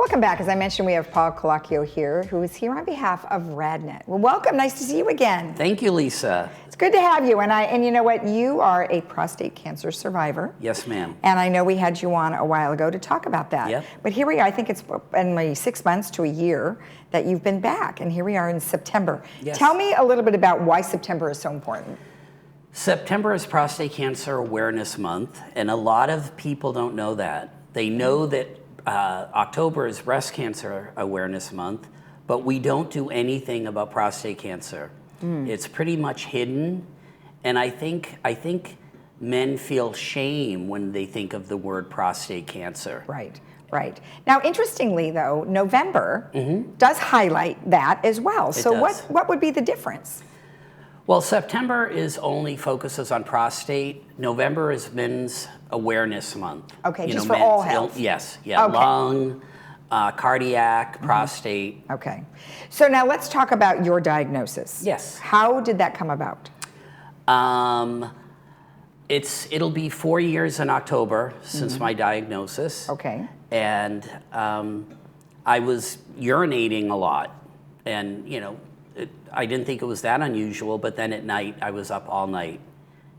Welcome back. As I mentioned, we have Paul Colacchio here, who is here on behalf of RadNet. Well, welcome. Nice to see you again. Thank you, Lisa. It's good to have you. And you know what? You are a prostate cancer survivor. Yes, ma'am. And I know we had you on a while ago to talk about that. Yep. But here we are. I think it's been maybe 6 months to a year that you've been back. And here we are in September. Yes. Tell me a little bit about why September is so important. September is Prostate Cancer Awareness Month, and a lot of people don't know that. They know that October is Breast Cancer Awareness Month, but we don't do anything about prostate cancer. It's pretty much hidden, and I think men feel shame when they think of the word prostate cancer. Right, right. Now, interestingly, though, November does highlight that as well. So what would be the difference? Well, September only focuses on prostate. November is Men's Awareness Month. Okay, just for all health. Yes, yeah, okay. Lung, cardiac, prostate. Okay. So now let's talk about your diagnosis. Yes. How did that come about? It'll be 4 years in October since my diagnosis. Okay. And I was urinating a lot, and I didn't think it was that unusual, but then at night I was up all night.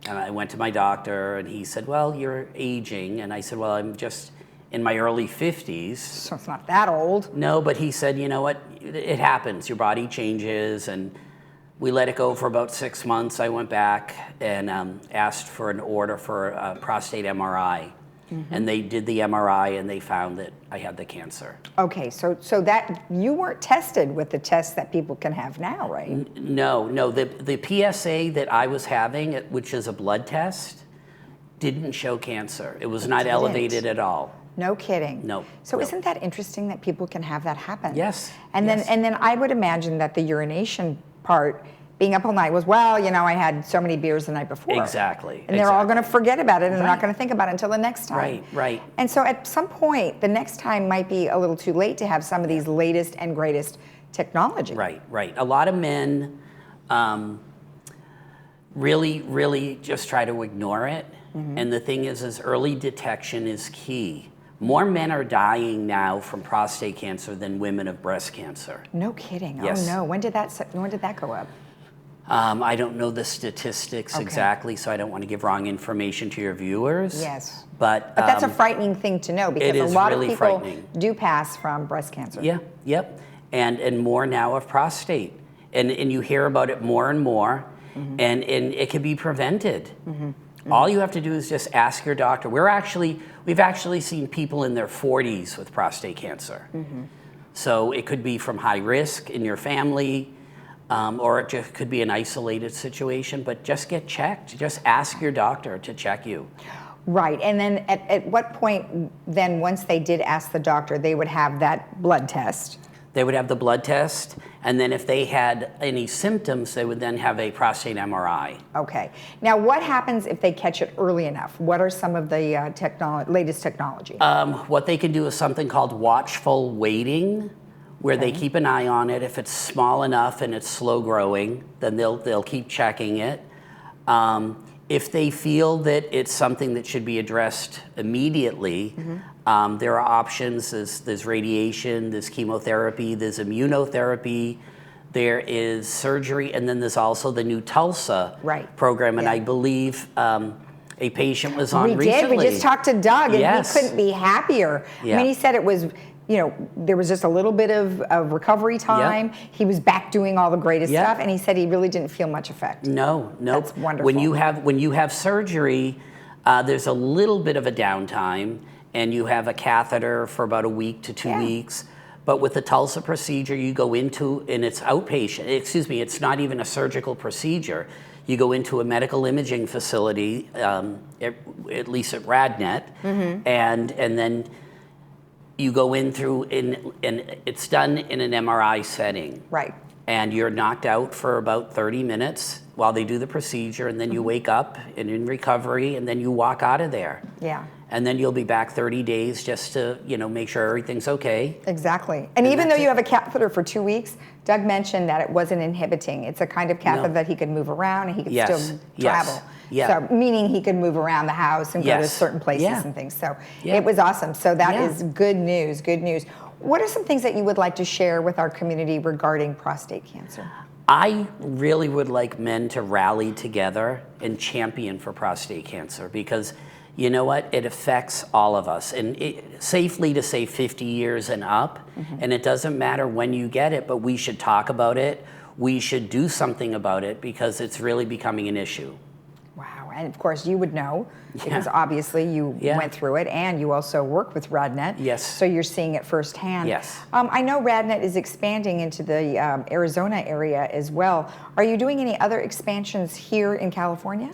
And I went to my doctor and he said, well, you're aging. And I said, well, I'm just in my early 50s. So it's not that old. No, but he said, you know what, it happens, your body changes. And we let it go for about 6 months. I went back and asked for an order for a prostate MRI. And they did the MRI and they found that I had the cancer. Okay, so that you weren't tested with the tests that people can have now, right? No. The PSA that I was having, which is a blood test, didn't show cancer. It was not elevated at all. No kidding. No. So isn't that interesting that people can have that happen? Yes. And then I would imagine that the urination part, being up all night, was, well, I had so many beers the night before. Exactly. And they're all going to forget about it, and they're not going to think about it until the next time. Right. And so at some point, the next time might be a little too late to have some of these latest and greatest technology. Right. A lot of men really just try to ignore it. And the thing is early detection is key. More men are dying now from prostate cancer than women of breast cancer. No kidding. Yes. Oh no. When did that go up? I don't know the statistics exactly, so I don't want to give wrong information to your viewers. Yes. But that's a frightening thing to know, because a lot of people do pass from breast cancer. Yeah, yep. And more now of prostate. And you hear about it more and more, and it can be prevented. All you have to do is just ask your doctor. We've actually seen people in their 40s with prostate cancer. So it could be from high risk in your family, or it just could be an isolated situation, but just get checked. Just ask your doctor to check you. Right, and then at what point then, once they did ask the doctor, they would have that blood test? They would have the blood test, and then if they had any symptoms, they would then have a prostate MRI. Okay. Now, what happens if they catch it early enough? What are some of the latest technology? What they can do is something called watchful waiting, where they keep an eye on it. If it's small enough and it's slow growing, then they'll keep checking it. If they feel that it's something that should be addressed immediately, there are options. There's radiation, there's chemotherapy, there's immunotherapy, there is surgery, and then there's also the new Tulsa program. And I believe a patient was on recently. We just talked to Doug, and he couldn't be happier. I mean, he said it was, there was just a little bit of recovery time. He was back doing all the greatest stuff, and he said he really didn't feel much effect. No. That's wonderful. When you have surgery, there's a little bit of a downtime, and you have a catheter for about a week to 2 weeks. But with the Tulsa procedure, you go into, and it's outpatient. It's not even a surgical procedure. You go into a medical imaging facility, at least at RadNet, and then you go in and it's done in an MRI setting. Right. And you're knocked out for about 30 minutes while they do the procedure, and then you wake up and in recovery, and then you walk out of there. Yeah. And then you'll be back 30 days just to, make sure everything's okay. Exactly. And even though you have a catheter for 2 weeks, Doug mentioned that it wasn't inhibiting. It's a kind of catheter that he could move around, and he could still travel. So meaning he could move around the house and go to certain places and things. So it was awesome. So that is good news, good news. What are some things that you would like to share with our community regarding prostate cancer? I really would like men to rally together and champion for prostate cancer, because you know what? It affects all of us. And safely to say 50 years and up, and it doesn't matter when you get it, but we should talk about it. We should do something about it, because it's really becoming an issue. Wow, and of course you would know, because obviously you went through it, and you also work with RadNet. Yes. So you're seeing it firsthand. Yes. I know RadNet is expanding into the Arizona area as well. Are you doing any other expansions here in California?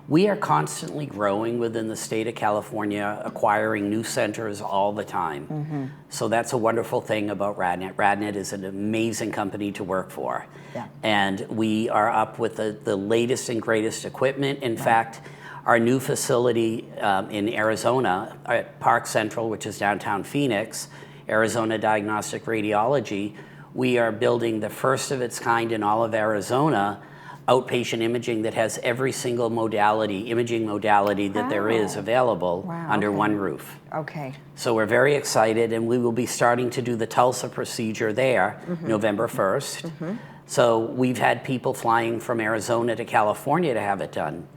We are constantly growing within the state of California, acquiring new centers all the time. So that's a wonderful thing about RadNet. RadNet is an amazing company to work for. Yeah. And we are up with the latest and greatest equipment. In fact, our new facility in Arizona at Park Central, which is downtown Phoenix, Arizona Diagnostic Radiology, we are building the first of its kind in all of Arizona, outpatient imaging that has every single imaging modality that there is available under one roof. Okay. So we're very excited, and we will be starting to do the TULSA procedure there November 1st. So we've had people flying from Arizona to California to have it done.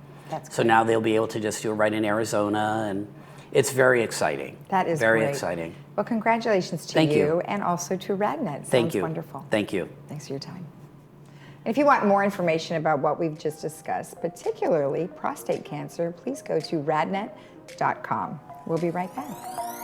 So now they'll be able to just do it right in Arizona, and it's very exciting. That is very great. Exciting. Well, congratulations to you, and also to RadNet. Thank you. Wonderful. Thank you. Thanks for your time. And if you want more information about what we've just discussed, particularly prostate cancer, please go to radnet.com. We'll be right back.